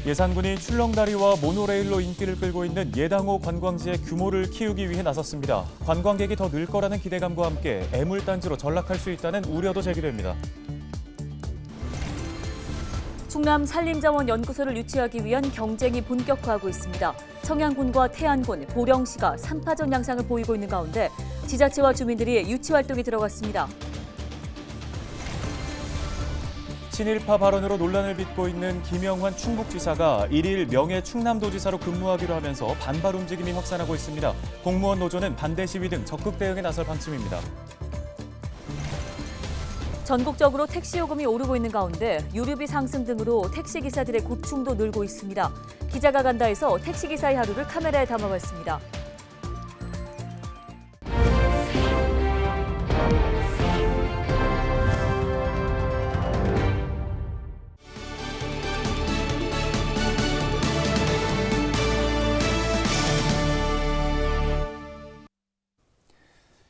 예산군이 출렁다리와 모노레일로 인기를 끌고 있는 예당호 관광지의 규모를 키우기 위해 나섰습니다. 관광객이 더 늘 거라는 기대감과 함께 애물단지로 전락할 수 있다는 우려도 제기됩니다. 충남 산림자원연구소를 유치하기 위한 경쟁이 본격화하고 있습니다. 청양군과 태안군, 보령시가 3파전 양상을 보이고 있는 가운데 지자체와 주민들이 유치 활동에 들어갔습니다. 친일파 발언으로 논란을 빚고 있는 김영환 충북지사가 1일 명예 충남도지사로 근무하기로 하면서 반발 움직임이 확산하고 있습니다. 공무원 노조는 반대 시위 등 적극 대응에 나설 방침입니다. 전국적으로 택시 요금이 오르고 있는 가운데 유류비 상승 등으로 택시기사들의 고충도 늘고 있습니다. 기자가 간다에서 택시기사의 하루를 카메라에 담아봤습니다.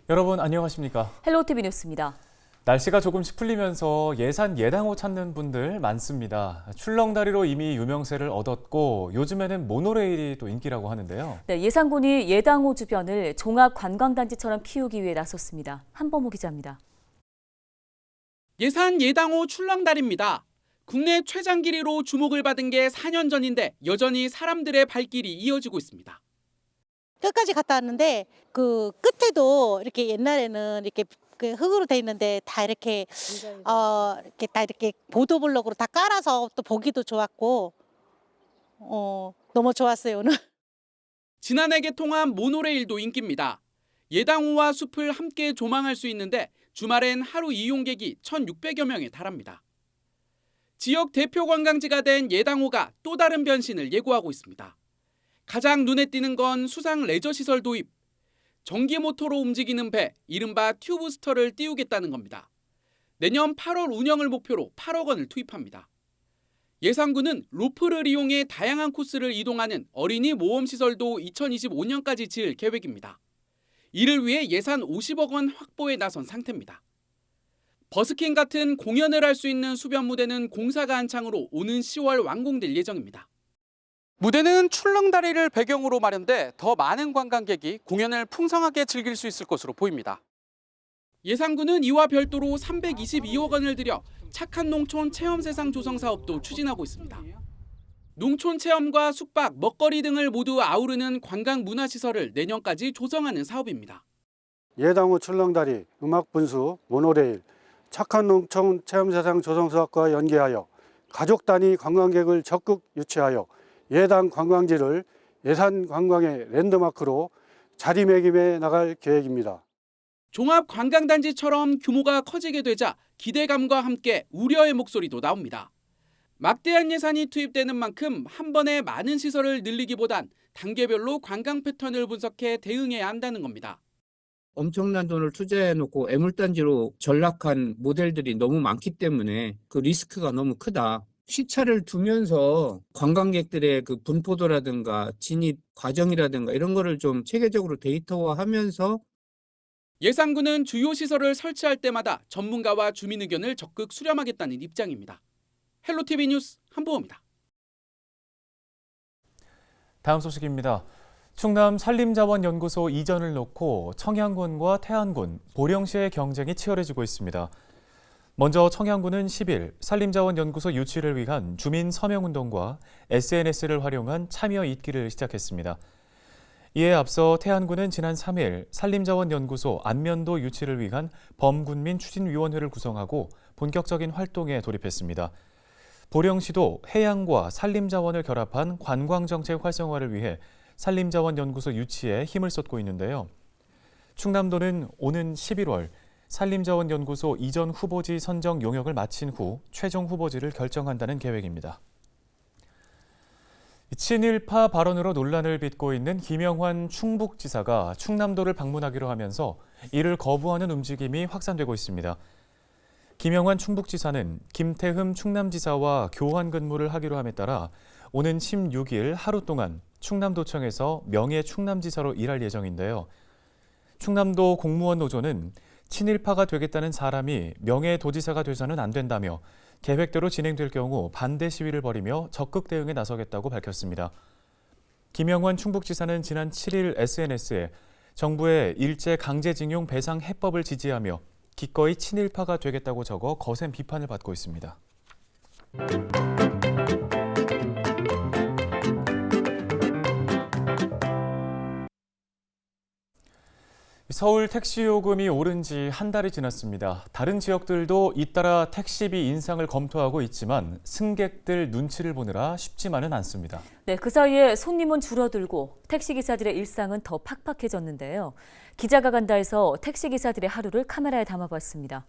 여러분 안녕하십니까? 헬로티비 뉴스입니다. 날씨가 조금씩 풀리면서 예당호 찾는 분들 많습니다. 출렁다리로 이미 유명세를 얻었고 요즘에는 모노레일이 또 인기라고 하는데요. 네, 예산군이 예당호 주변을 종합관광단지처럼 키우기 위해 나섰습니다. 한범호 기자입니다. 예산 예당호 출렁다리입니다. 국내 최장 길이로 주목을 받은 게 4년 전인데 여전히 사람들의 발길이 이어지고 있습니다. 끝까지 갔다 왔는데 그 끝에도 이렇게 옛날에는 이렇게 그 흙으로 돼 있는데 다 이렇게 이렇게 다 이렇게 보도블록으로 다 깔아서 또 보기도 좋았고 너무 좋았어요 오늘. 지난해 개통한 모노레일도 인기입니다. 예당호와 숲을 함께 조망할 수 있는데 주말엔 하루 이용객이 1,600여 명에 달합니다. 지역 대표 관광지가 된 예당호가 또 다른 변신을 예고하고 있습니다. 가장 눈에 띄는 건 수상 레저시설 도입. 전기 모터로 움직이는 배, 이른바 튜브스터를 띄우겠다는 겁니다. 내년 8월 운영을 목표로 8억 원을 투입합니다. 예산군은 로프를 이용해 다양한 코스를 이동하는 어린이 모험시설도 2025년까지 지을 계획입니다. 이를 위해 예산 50억 원 확보에 나선 상태입니다. 버스킹 같은 공연을 할 수 있는 수변 무대는 공사가 한창으로 오는 10월 완공될 예정입니다. 무대는 출렁다리를 배경으로 마련돼 더 많은 관광객이 공연을 풍성하게 즐길 수 있을 것으로 보입니다. 예산군은 이와 별도로 322억 원을 들여 착한 농촌 체험세상 조성 사업도 추진하고 있습니다. 농촌 체험과 숙박, 먹거리 등을 모두 아우르는 관광 문화시설을 내년까지 조성하는 사업입니다. 예당호 출렁다리, 음악분수, 모노레일, 착한 농촌 체험세상 조성 사업과 연계하여 가족 단위 관광객을 적극 유치하여 예당 관광지를 예산 관광의 랜드마크로 자리매김해 나갈 계획입니다. 종합관광단지처럼 규모가 커지게 되자 기대감과 함께 우려의 목소리도 나옵니다. 막대한 예산이 투입되는 만큼 한 번에 많은 시설을 늘리기보단 단계별로 관광 패턴을 분석해 대응해야 한다는 겁니다. 엄청난 돈을 투자해놓고 애물단지로 전락한 모델들이 너무 많기 때문에 그 리스크가 너무 크다. 시차를 두면서 관광객들의 그 분포도라든가 진입 과정이라든가 이런 거를 좀 체계적으로 데이터화하면서 예산군은 주요 시설을 설치할 때마다 전문가와 주민 의견을 적극 수렴하겠다는 입장입니다. 헬로티비 뉴스 한보호입니다. 다음 소식입니다. 충남 산림자원연구소 이전을 놓고 청양군과 태안군, 보령시의 경쟁이 치열해지고 있습니다. 먼저 청양군은 10일 산림자원연구소 유치를 위한 주민 서명운동과 SNS를 활용한 참여 잇기를 시작했습니다. 이에 앞서 태안군은 지난 3일 산림자원연구소 안면도 유치를 위한 범군민 추진위원회를 구성하고 본격적인 활동에 돌입했습니다. 보령시도 해양과 산림자원을 결합한 관광정책 활성화를 위해 산림자원연구소 유치에 힘을 쏟고 있는데요. 충남도는 오는 11월 산림자원연구소 이전 후보지 선정 용역을 마친 후 최종 후보지를 결정한다는 계획입니다. 친일파 발언으로 논란을 빚고 있는 김영환 충북지사가 충남도를 방문하기로 하면서 이를 거부하는 움직임이 확산되고 있습니다. 김영환 충북지사는 김태흠 충남지사와 교환 근무를 하기로 함에 따라 오는 16일 하루 동안 충남도청에서 명예 충남지사로 일할 예정인데요. 충남도 공무원 노조는 친일파가 되겠다는 사람이 명예도지사가 돼서는 안 된다며 계획대로 진행될 경우 반대 시위를 벌이며 적극 대응에 나서겠다고 밝혔습니다. 김영환 충북지사는 지난 7일 SNS에 정부의 일제 강제징용 배상 해법을 지지하며 기꺼이 친일파가 되겠다고 적어 거센 비판을 받고 있습니다. 서울 택시 요금이 오른 지 한 달이 지났습니다. 다른 지역들도 잇따라 택시비 인상을 검토하고 있지만 승객들 눈치를 보느라 쉽지만은 않습니다. 네, 그 사이에 손님은 줄어들고 택시기사들의 일상은 더 팍팍해졌는데요. 기자가 간다에서 택시기사들의 하루를 카메라에 담아봤습니다.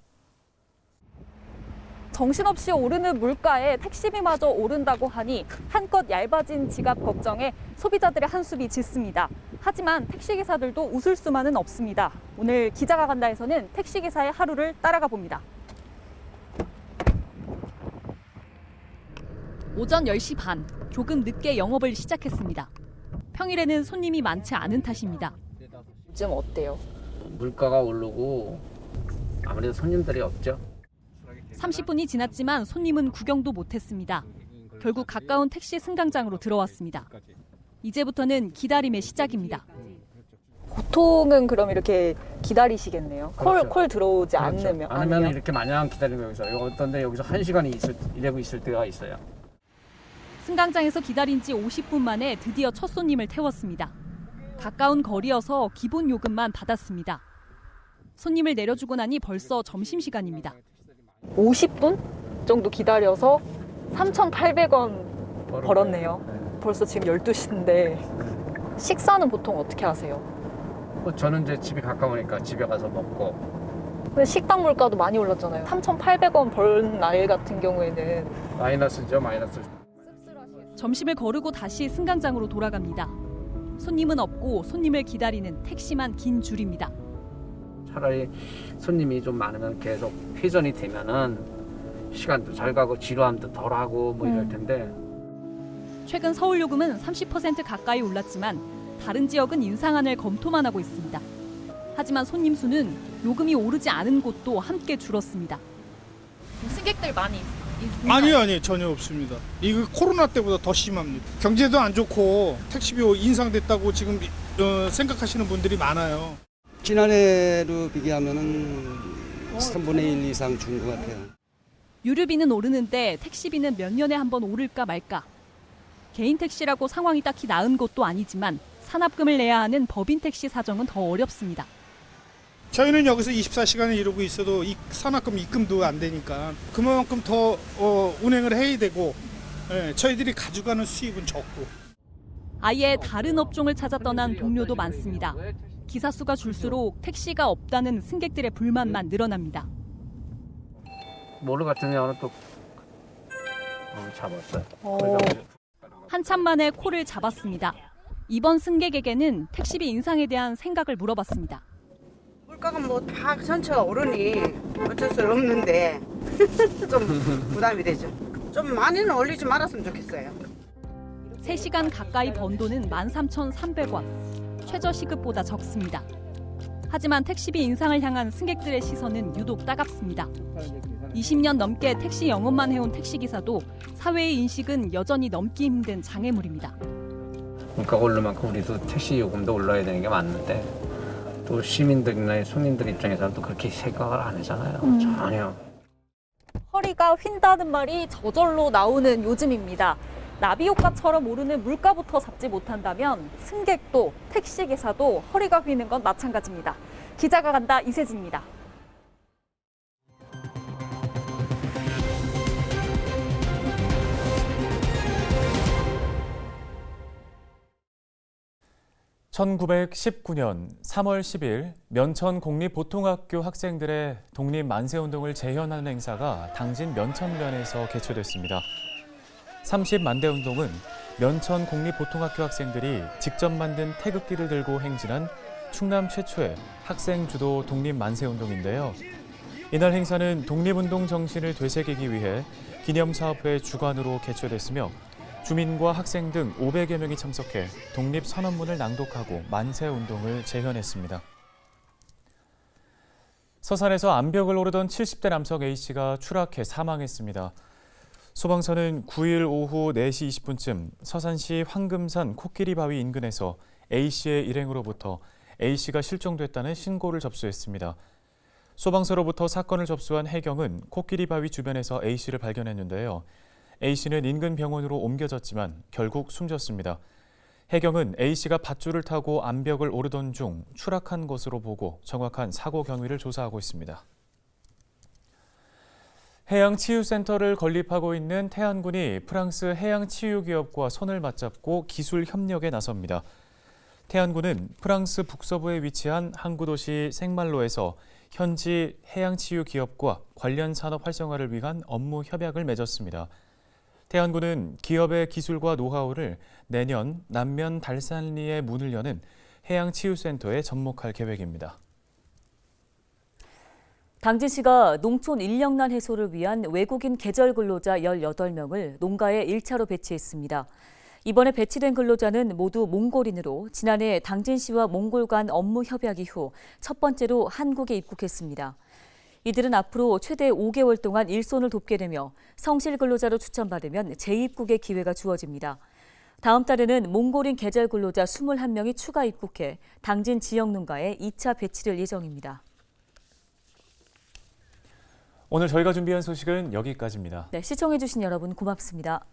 정신없이 오르는 물가에 택시비마저 오른다고 하니 한껏 얇아진 지갑 걱정에 소비자들의 한숨이 짙습니다. 하지만 택시기사들도 웃을 수만은 없습니다. 오늘 기자가 간다에서는 택시기사의 하루를 따라가 봅니다. 오전 10시 반, 조금 늦게 영업을 시작했습니다. 평일에는 손님이 많지 않은 탓입니다. 요즘 어때요? 물가가 오르고 아무래도 손님들이 없죠. 30분이 지났지만 손님은 구경도 못했습니다. 결국 가까운 택시 승강장으로 들어왔습니다. 이제부터는 기다림의 시작입니다. 보통은 그럼 이렇게 기다리시겠네요. 그렇죠. 콜 들어오지 그렇죠. 않으면 아니면 이렇게 마냥 기다리고 여기서 어떤데 여기서 1시간이 이러고 있을 때가 있어요. 승강장에서 기다린 지 50분 만에 드디어 첫 손님을 태웠습니다. 가까운 거리여서 기본 요금만 받았습니다. 손님을 내려주고 나니 벌써 점심시간입니다. 50분 정도 기다려서 3,800원 벌었네요. 벌써 지금 12시인데 식사는 보통 어떻게 하세요? 저는 이제 집이 가까우니까 집에 가서 먹고. 근데 식당 물가도 많이 올랐잖아요. 3,800원 벌 날 같은 경우에는 마이너스죠, 마이너스. 점심을 거르고 다시 승강장으로 돌아갑니다. 손님은 없고 손님을 기다리는 택시만 긴 줄입니다. 차라리 손님이 좀 많으면 계속 회전이 되면은 시간도 잘 가고 지루함도 덜하고 뭐 이럴 텐데. 최근 서울 요금은 30% 가까이 올랐지만 다른 지역은 인상안을 검토만 하고 있습니다. 하지만 손님 수는 요금이 오르지 않은 곳도 함께 줄었습니다. 승객들 많이 있나요? 아니요, 전혀 없습니다. 이거 코로나 때보다 더 심합니다. 경제도 안 좋고 택시비 인상됐다고 지금 생각하시는 분들이 많아요. 지난해로 비교하면은 3분의 1 이상 준 것 같아요. 유류비는 오르는데 택시비는 몇 년에 한 번 오를까 말까. 개인 택시라고 상황이 딱히 나은 것도 아니지만 산업금을 내야 하는 법인 택시 사정은 더 어렵습니다. 저희는 여기서 24시간을 이러고 있어도 산업금 입금도 안 되니까 그만큼 더 운행을 해야 되고 저희들이 가져가는 수입은 적고. 아예 다른 업종을 찾아 떠난 동료도 많습니다. 기사 수가 줄수록 택시가 없다는 승객들의 불만만 늘어납니다. 모르 같은 경우는 또 잡았어요. 한참 만에 코를 잡았습니다. 이번 승객에게는 택시비 인상에 대한 생각을 물어봤습니다. 물가가 뭐 다 전체가 오르니 어쩔 수 없는데 좀 부담이 되죠. 좀 많이는 올리지 말았으면 좋겠어요. 3시간 가까이 번 돈은 13,300원. 최저시급보다 적습니다. 하지만 택시비 인상을 향한 승객들의 시선은 유독 따갑습니다. 20년 넘게 택시 영업만 해온 택시기사도 사회의 인식은 여전히 넘기 힘든 장애물입니다. 물가가 오를 만큼 우리도 택시 요금도 올라야 되는 게 맞는데 또 시민들이나 손님들 입장에서는 또 그렇게 생각을 안 하잖아요. 전혀. 허리가 휜다는 말이 저절로 나오는 요즘입니다. 나비 효과처럼 오르는 물가부터 잡지 못한다면 승객도 택시기사도 허리가 휘는 건 마찬가지입니다. 기자가 간다 이세진입니다. (1919년 3월 10일) 면천 공립보통학교 학생들의 독립만세운동을 재현하는 행사가 당진 면천면에서 개최됐습니다. 30만대 운동은 면천 공립보통학교 학생들이 직접 만든 태극기를 들고 행진한 충남 최초의 학생 주도 독립만세운동인데요. 이날 행사는 독립운동 정신을 되새기기 위해 기념사업회 주관으로 개최됐으며 주민과 학생 등 500여 명이 참석해 독립선언문을 낭독하고 만세운동을 재현했습니다. 서산에서 암벽을 오르던 70대 남성 A씨가 추락해 사망했습니다. 소방서는 9일 오후 4시 20분쯤 서산시 황금산 코끼리 바위 인근에서 A씨의 일행으로부터 A씨가 실종됐다는 신고를 접수했습니다. 소방서로부터 사건을 접수한 해경은 코끼리 바위 주변에서 A씨를 발견했는데요. A씨는 인근 병원으로 옮겨졌지만 결국 숨졌습니다. 해경은 A씨가 밧줄을 타고 암벽을 오르던 중 추락한 것으로 보고 정확한 사고 경위를 조사하고 있습니다. 해양치유센터를 건립하고 있는 태안군이 프랑스 해양치유기업과 손을 맞잡고 기술 협력에 나섭니다. 태안군은 프랑스 북서부에 위치한 항구 도시 생말로에서 현지 해양치유기업과 관련 산업 활성화를 위한 업무 협약을 맺었습니다. 태안군은 기업의 기술과 노하우를 내년 남면 달산리에 문을 여는 해양치유센터에 접목할 계획입니다. 당진시가 농촌 인력난 해소를 위한 외국인 계절 근로자 18명을 농가에 1차로 배치했습니다. 이번에 배치된 근로자는 모두 몽골인으로 지난해 당진시와 몽골 간 업무 협약 이후 첫 번째로 한국에 입국했습니다. 이들은 앞으로 최대 5개월 동안 일손을 돕게 되며 성실 근로자로 추천받으면 재입국의 기회가 주어집니다. 다음 달에는 몽골인 계절 근로자 21명이 추가 입국해 당진 지역 농가에 2차 배치될 예정입니다. 오늘 저희가 준비한 소식은 여기까지입니다. 네, 시청해주신 여러분 고맙습니다.